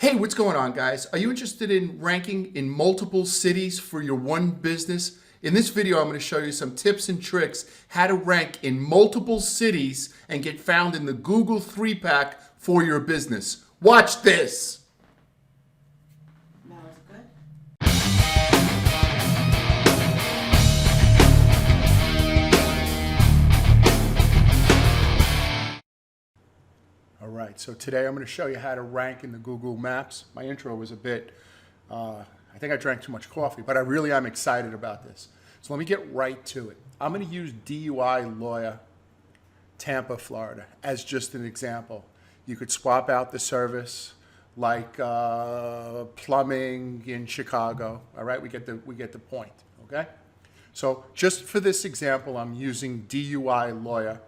Hey, what's going on, guys? Are you interested in ranking in multiple cities for your one business? In this video, I'm going to show you some tips and tricks how to rank in multiple cities and get found in the Google 3-pack for your business. Watch this! All right, so today I'm going to show you how to rank in the Google Maps. My intro was a bit, I think I drank too much coffee, but I really am excited about this. So let me get right to it. I'm going to use DUI Lawyer, Tampa, Florida, as just an example. You could swap out the service like plumbing in Chicago. All right, we get the point, okay? So just for this example, I'm using DUI Lawyer,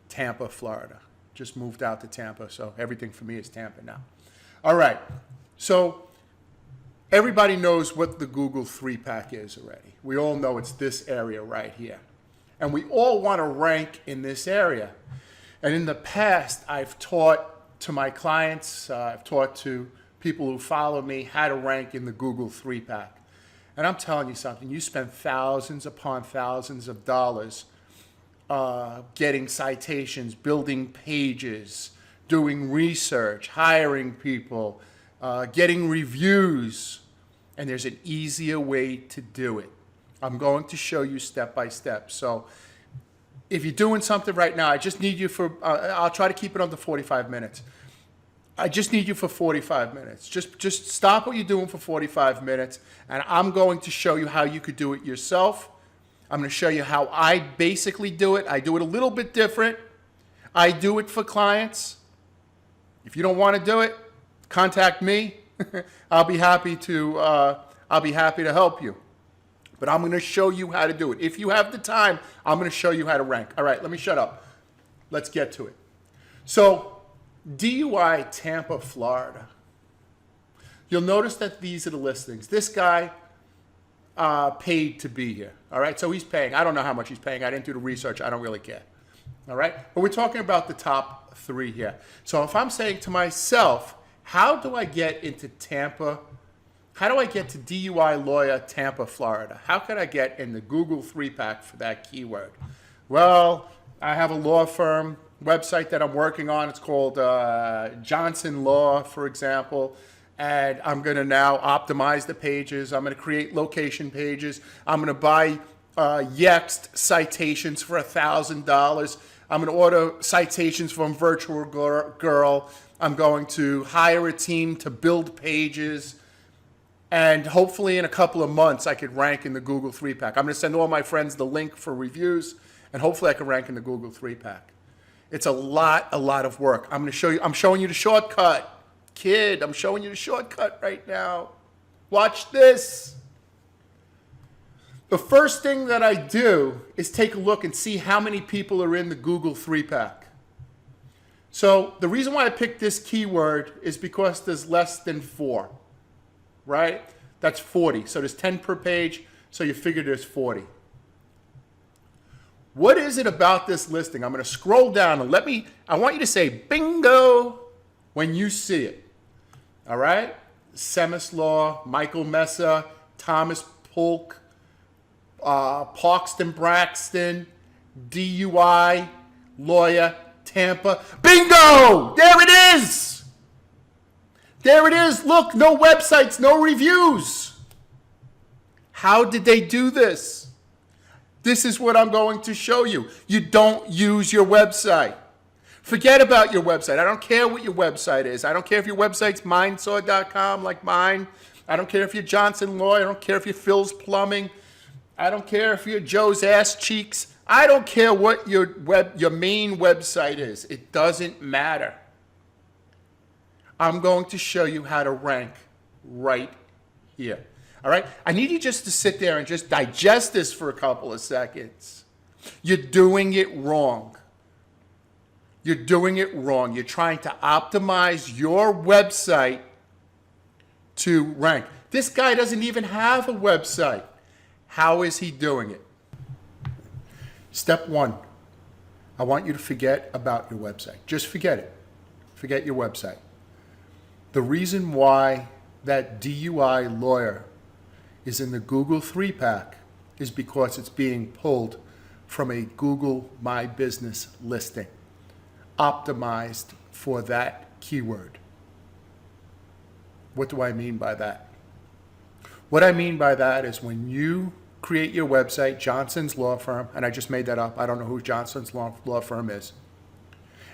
Tampa, Florida. Just moved out to Tampa, so everything for me is Tampa now. All right, so everybody knows what the Google 3-pack is already. We all know it's this area right here. And we all want to rank in this area. And in the past, I've taught to my clients, I've taught to people who follow me how to rank in the Google 3-pack. And I'm telling you something, you spend thousands upon thousands of dollars getting citations, building pages, doing research, hiring people, getting reviews, and there's an easier way to do it. I'm going to show you step by step. So if you're doing something right now, I just need you for, I'll try to keep it under 45 minutes. I just need you for 45 minutes. Just stop what you're doing for 45 minutes, and I'm going to show you how you could do it yourself. I'm going to show you how I basically do it. I do it a little bit different. I do it for clients. If you don't want to do it, contact me. I'll be happy to help you. But I'm going to show you how to do it. If you have the time, I'm going to show you how to rank. All right, let me shut up. Let's get to it. So, DUI Tampa, Florida. You'll notice that these are the listings. This guy paid to be here. All right, so he's paying. I don't know how much he's paying. I didn't do the research. I don't really care. All right, but we're talking about the top three here. So if I'm saying to myself, how do I get into Tampa? How do I get to DUI Lawyer, Tampa, Florida? How can I get in the Google 3-pack for that keyword? Well, I have a law firm website that I'm working on. It's called Johnson Law, for example. And I'm going to now optimize the pages. I'm going to create location pages. I'm going to buy Yext citations for $1,000. I'm going to order citations from Virtual Girl. I'm going to hire a team to build pages. And hopefully in a couple of months, I could rank in the Google 3-pack. I'm going to send all my friends the link for reviews, and hopefully I can rank in the Google 3-pack. It's a lot of work. I'm showing you the shortcut. Kid, I'm showing you the shortcut right now. Watch this. The first thing that I do is take a look and see how many people are in the Google 3-pack. So the reason why I picked this keyword is because there's less than 4, right? That's 40. So there's 10 per page, so you figure there's 40. What is it about this listing? I'm going to scroll down and I want you to say bingo when you see it. All right? Semis Law, Michael Mesa, Thomas Polk, Parkston Braxton, DUI Lawyer, Tampa. Bingo! There it is! There it is. Look, no websites, no reviews. How did they do this? This is what I'm going to show you. You don't use your website. Forget about your website. I don't care what your website is. I don't care if your website's mindsaw.com like mine. I don't care if you're Johnson Law. I don't care if you're Phil's Plumbing. I don't care if you're Joe's Ass Cheeks. I don't care what your main website is. It doesn't matter. I'm going to show you how to rank right here. All right? I need you just to sit there and just digest this for a couple of seconds. You're doing it wrong. You're doing it wrong. You're trying to optimize your website to rank. This guy doesn't even have a website. How is he doing it? Step 1, I want you to forget about your website. Just forget it. Forget your website. The reason why that DUI lawyer is in the Google 3-pack is because it's being pulled from a Google My Business listing, optimized for that keyword. What do I mean by that? What I mean by that is when you create your website, Johnson's Law Firm, and I just made that up, I don't know who Johnson's Law Firm is,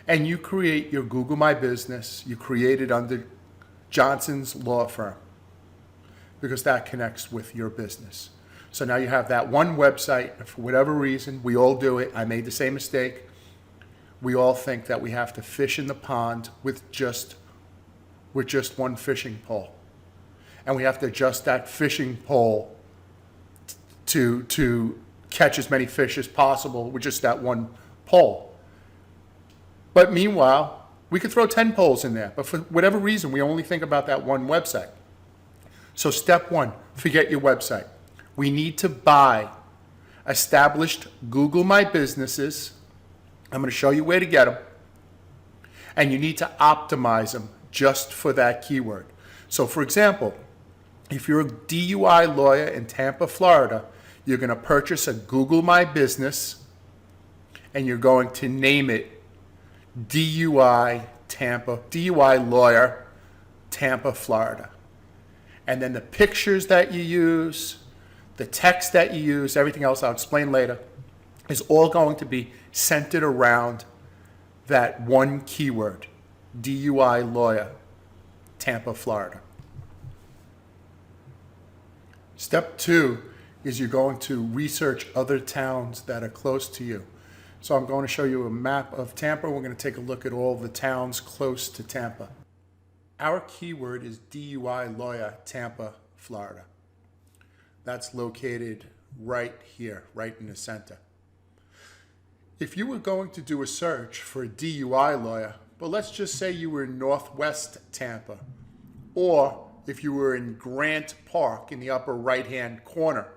and you create your Google My Business, you create it under Johnson's Law Firm, because that connects with your business. So now you have that one website, and for whatever reason, we all do it. I made the same mistake. We all think that we have to fish in the pond with just one fishing pole. And we have to adjust that fishing pole to catch as many fish as possible with just that one pole. But meanwhile, we could throw 10 poles in there, but for whatever reason, we only think about that one website. So step one, forget your website. We need to buy established Google My Businesses. I'm going to show you where to get them. And you need to optimize them just for that keyword. So for example, if you're a DUI lawyer in Tampa, Florida, you're going to purchase a Google My Business and you're going to name it DUI Lawyer, Tampa, Florida. And then the pictures that you use, the text that you use, everything else I'll explain later, is all going to be centered around that one keyword, DUI Lawyer, Tampa, Florida. Step two is you're going to research other towns that are close to you. So I'm going to show you a map of Tampa. We're going to take a look at all the towns close to Tampa. Our keyword is DUI Lawyer, Tampa, Florida. That's located right here, right in the center. If you were going to do a search for a DUI lawyer, but let's just say you were in Northwest Tampa, or if you were in Grant Park in the upper right-hand corner,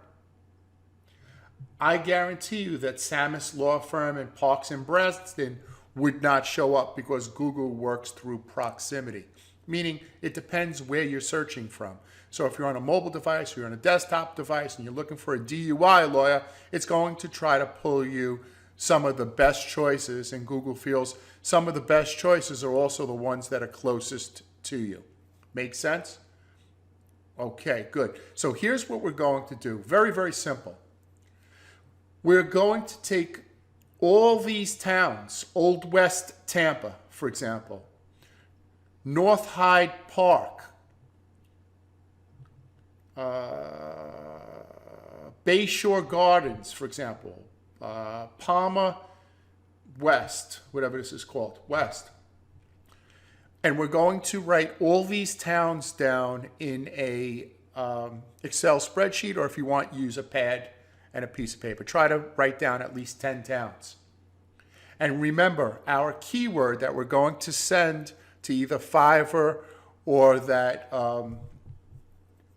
I guarantee you that Samus Law Firm in Parks and Braxton would not show up because Google works through proximity, meaning it depends where you're searching from. So if you're on a mobile device, you're on a desktop device, and you're looking for a DUI lawyer, it's going to try to pull you some of the best choices, and Google feels some of the best choices are also the ones that are closest to you. Make sense? Okay, good. So here's what we're going to do. Very, very simple. We're going to take all these towns, Old West Tampa, for example, North Hyde Park, Bayshore Gardens, for example, Palmer West, whatever this is called, West. And we're going to write all these towns down in a Excel spreadsheet, or if you want, use a pad and a piece of paper. Try to write down at least 10 towns. And remember, our keyword that we're going to send to either Fiverr or that GMB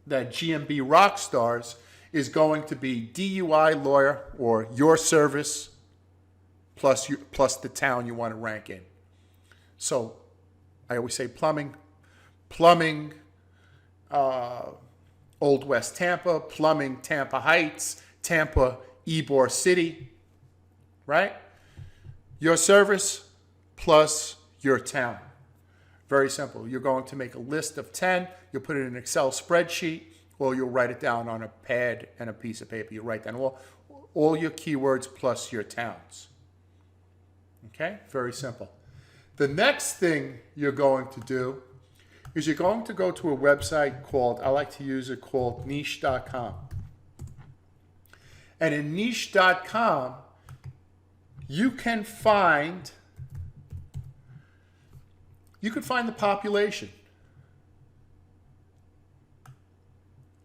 Rockstars is going to be DUI lawyer or your service plus the town you want to rank in. So I always say plumbing, Old West Tampa, plumbing Tampa Heights, Tampa Ybor City, right? Your service plus your town. Very simple. You're going to make a list of 10. You'll put it in an Excel spreadsheet, or you'll write it down on a pad and a piece of paper. You write down all your keywords plus your towns. Okay? Very simple. The next thing you're going to do is you're going to go to a website called, I like to use it, called niche.com. And in niche.com, you can find the population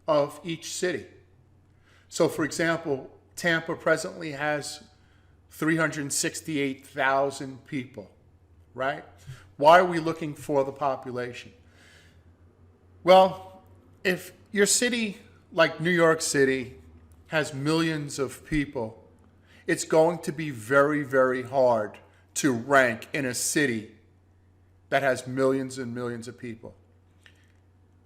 of each city. So for example, Tampa presently has 368,000 people, right? Why are we looking for the population? Well, if your city, like New York City, has millions of people, it's going to be very, very hard to rank in a city that has millions and millions of people.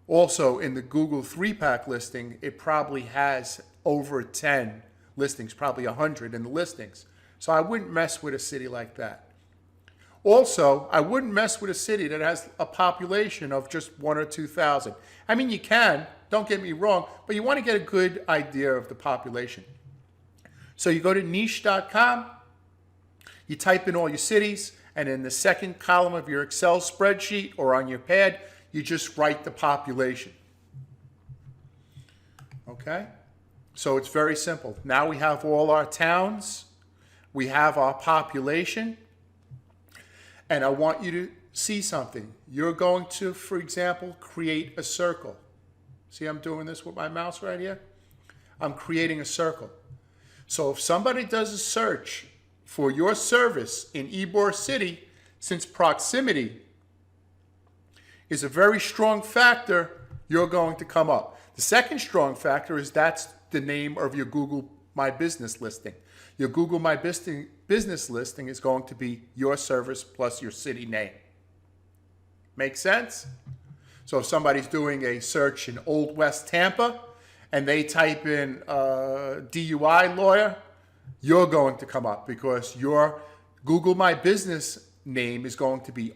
Also, in the Google 3-pack listing, it probably has over 10 listings, probably 100 in the listings. So I wouldn't mess with a city like that. Also, I wouldn't mess with a city that has a population of just 1,000 or 2,000. I mean, you can, don't get me wrong, but you want to get a good idea of the population. So you go to niche.com, you type in all your cities, and in the second column of your Excel spreadsheet or on your pad, you just write the population. Okay? So it's very simple. Now we have all our towns, we have our population, and I want you to see something. You're going to, for example, create a circle. See, I'm doing this with my mouse right here? I'm creating a circle. So if somebody does a search for your service in Ybor City, since proximity is a very strong factor, you're going to come up. The second strong factor is that's the name of your Google My Business listing. Your Google My Business listing is going to be your service plus your city name. Make sense? So if somebody's doing a search in Old West Tampa and they type in DUI lawyer, you're going to come up because your Google My Business name is going to be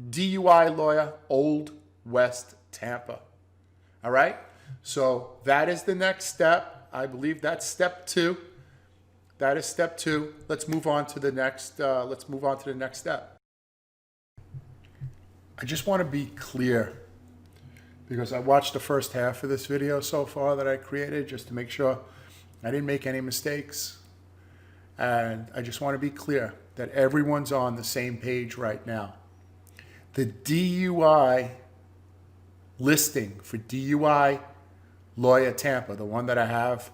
DUI lawyer, Old West Tampa. All right? So that is the next step. I believe that's step 2. That is step 2. Let's move on to the next step. I just want to be clear because I watched the first half of this video so far that I created just to make sure I didn't make any mistakes. And I just want to be clear that everyone's on the same page right now. The DUI listing for DUI Lawyer Tampa, the one that I have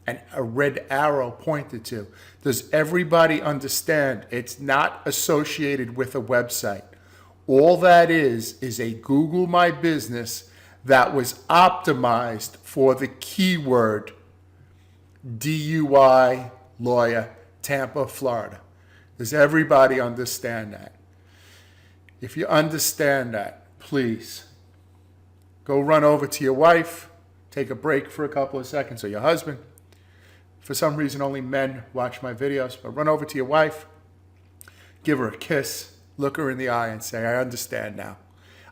and a red arrow pointed to, does everybody understand it's not associated with a website? All that is a Google My Business that was optimized for the keyword DUI Lawyer Tampa, Florida. Does everybody understand that? If you understand that, please go run over to your wife, take a break for a couple of seconds, or your husband. For some reason, only men watch my videos, but run over to your wife, give her a kiss, look her in the eye and say, I understand now.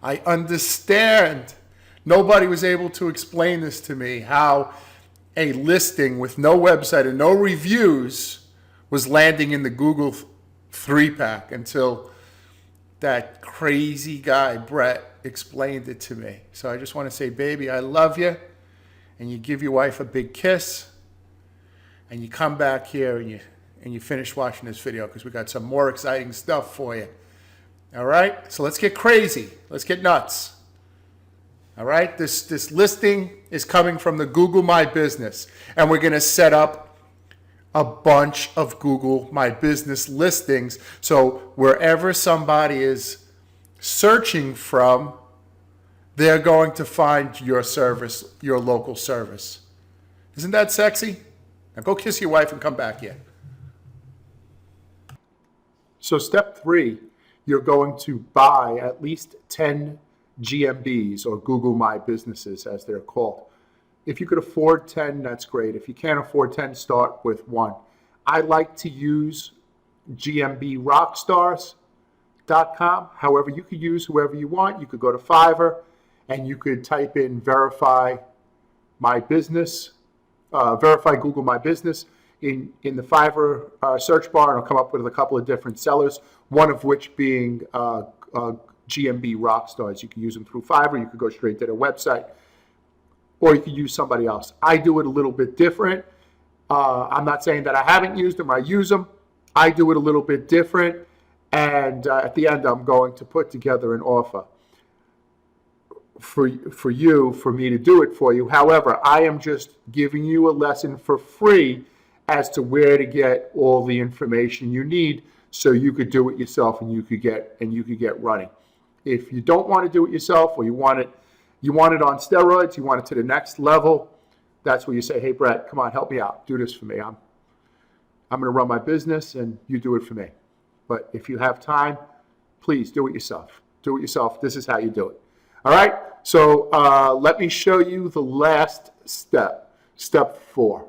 I understand. Nobody was able to explain this to me, how a listing with no website and no reviews was landing in the Google 3-pack until that crazy guy, Brett, explained it to me. So I just want to say, baby, I love you. And you give your wife a big kiss. And you come back here and you finish watching this video because we got some more exciting stuff for you. All right? So let's get crazy. Let's get nuts. All right? This listing is coming from the Google My Business. And we're going to set up a bunch of Google My Business listings. So wherever somebody is searching from, they're going to find your service, your local service. Isn't that sexy? Now go kiss your wife and come back here. So step 3, you're going to buy at least 10 GMBs, or Google My Businesses as they're called. If you could afford 10, that's great. If you can't afford 10, start with 1. I like to use GMBRockstars.com. However, you could use whoever you want. You could go to Fiverr and you could type in verify my business, verify Google My Business in the Fiverr search bar, and it'll come up with a couple of different sellers, one of which being GMB Rockstars. You can use them through Fiverr. You could go straight to their website, or you could use somebody else. I do it a little bit different. I'm not saying that I haven't used them. I use them. I do it a little bit different. And at the end, I'm going to put together an offer for me to do it for you. However, I am just giving you a lesson for free as to where to get all the information you need so you could do it yourself and you could get running. If you don't want to do it yourself, or you want it on steroids, you want it to the next level, that's where you say, hey, Brett, come on, help me out. Do this for me. I'm going to run my business and you do it for me. But if you have time, please do it yourself. Do it yourself. This is how you do it. All right, so let me show you the last step, step 4.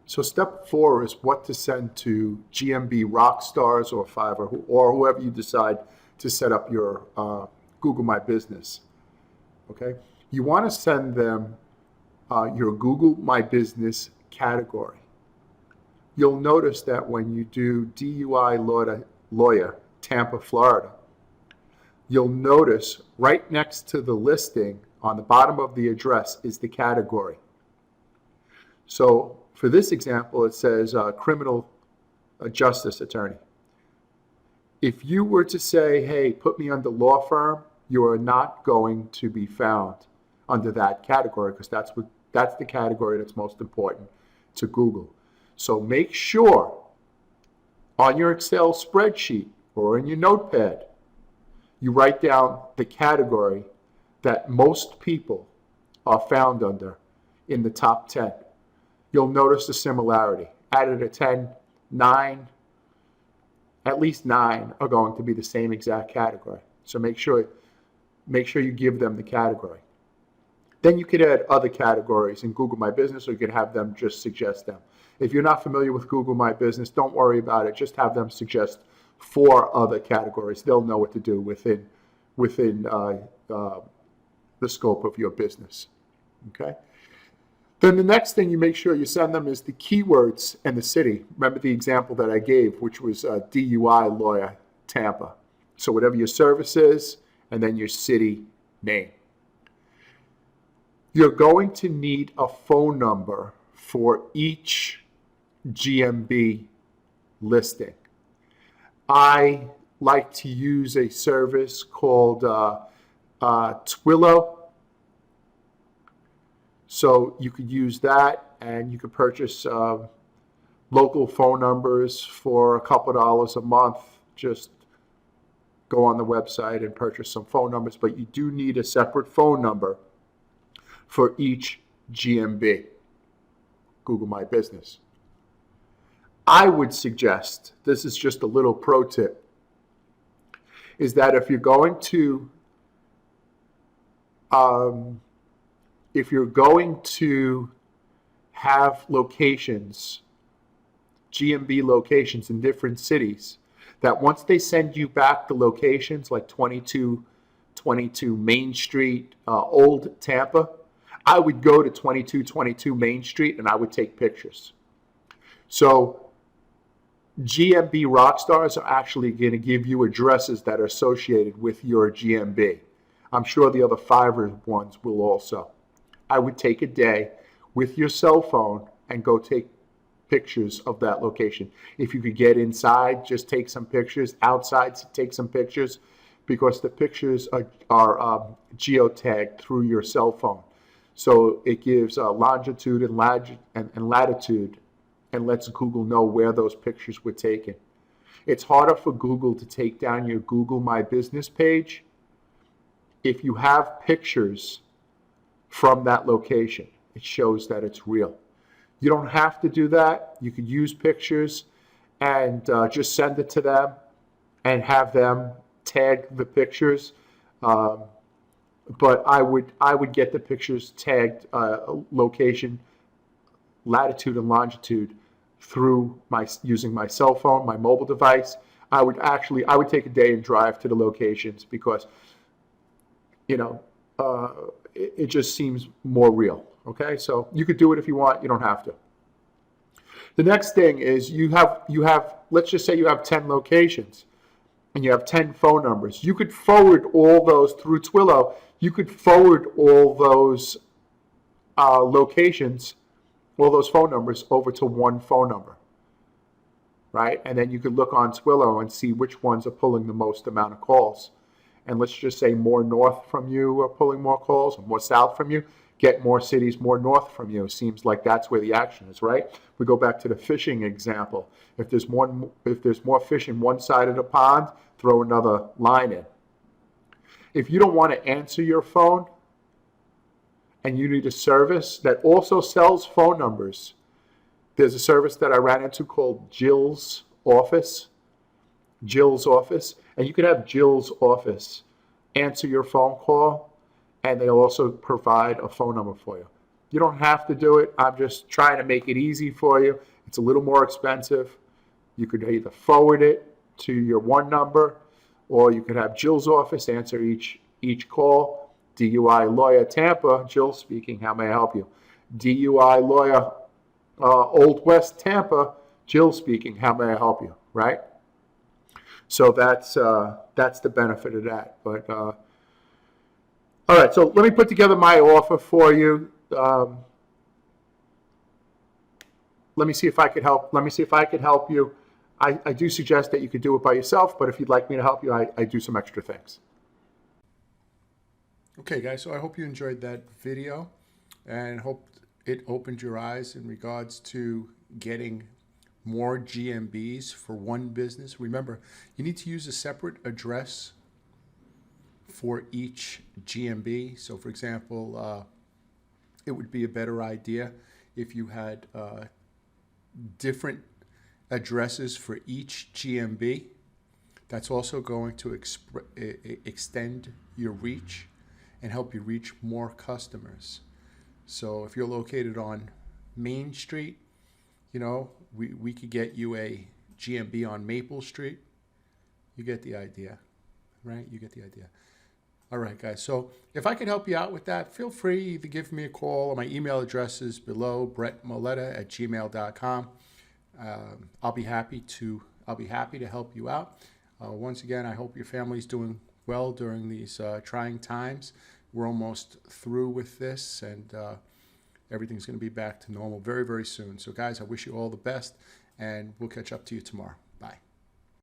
So step 4 is what to send to GMB Rockstars or Fiverr or whoever you decide to set up your Google My Business. Okay, you want to send them your Google My Business category. You'll notice that when you do DUI lawyer, Tampa, Florida, you'll notice right next to the listing on the bottom of the address is the category. So for this example, it says criminal justice attorney. If you were to say, hey, put me under law firm, you are not going to be found under that category because that's the category that's most important to Google. So make sure on your Excel spreadsheet or in your notepad, you write down the category that most people are found under in the top 10. You'll notice the similarity. Out of the 10, 9, at least 9 are going to be the same exact category. So make sure you give them the category. Then you could add other categories in Google My Business, or you could have them just suggest them. If you're not familiar with Google My Business, don't worry about it. Just have them suggest 4 other categories. They'll know what to do within the scope of your business. Okay. Then the next thing you make sure you send them is the keywords and the city. Remember the example that I gave, which was DUI lawyer, Tampa. So whatever your service is, and then your city name. You're going to need a phone number for each GMB listing. I like to use a service called Twilio. So you could use that, and you could purchase local phone numbers for a couple of dollars a month. Just go on the website and purchase some phone numbers, but you do need a separate phone number for each GMB, Google My Business. I would suggest, this is just a little pro tip, is that if you're going to have locations, GMB locations in different cities, that once they send you back the locations like 2222 Main Street, Old Tampa, I would go to 2222 Main Street and I would take pictures. So GMB Rockstars are actually going to give you addresses that are associated with your GMB. I'm sure the other Fiverr ones will also. I would take a day with your cell phone and go take pictures of that location. If you could get inside, just take some pictures. Outside, take some pictures, because the pictures are geotagged through your cell phone. So it gives longitude and latitude and lets Google know where those pictures were taken. It's harder for Google to take down your Google My Business page if you have pictures from that location. It shows that it's real. You don't have to do that. You could use pictures and just send it to them and have them tag the pictures. But I would get the pictures tagged location, latitude and longitude through using my cell phone, my mobile device. I would take a day and drive to the locations because, it just seems more real. Okay, so you could do it if you want. You don't have to. The next thing is you have. Let's just say you have 10 locations, and you have 10 phone numbers. You could forward all those through Twilio. You could forward all those locations, all those phone numbers over to one phone number, right? And then you could look on Twilio and see which ones are pulling the most amount of calls. And let's just say more north from you are pulling more calls, and more south from you. Get more cities more north from you. Seems like that's where the action is, right? We go back to the fishing example. If there's more fish in one side of the pond, throw another line in. If you don't want to answer your phone and you need a service that also sells phone numbers, there's a service that I ran into called Jill's Office. Jill's office, and you could have Jill's office answer your phone call, and they'll also provide a phone number for you. You don't have to do it. I'm just trying to make it easy for you. It's a little more expensive. You could either forward it to your one number, or you could have Jill's office answer each call. DUI lawyer Tampa, Jill speaking, how may I help you? DUI lawyer Old West Tampa, Jill speaking, how may I help you, right? So that's the benefit of that. But all right, so let me put together my offer for you. Let me see if I could help. Let me see if I could help you. I do suggest that you could do it by yourself, but if you'd like me to help you, I do some extra things. Okay, guys, so I hope you enjoyed that video and hope it opened your eyes in regards to getting more GMBs for one business. Remember, you need to use a separate address for each GMB. So, for example, it would be a better idea if you had different addresses for each GMB. That's also going to extend your reach and help you reach more customers. So if you're located on Main Street, you know, we could get you a GMB on Maple Street. You get the idea, right? You get the idea. All right, guys. So if I could help you out with that, feel free to give me a call. My email address is below, brettmoletta@gmail.com. I'll be happy to help you out. Once again, I hope your family's doing well during these trying times. We're almost through with this, and everything's going to be back to normal very, very soon. So, guys, I wish you all the best, and we'll catch up to you tomorrow. Bye.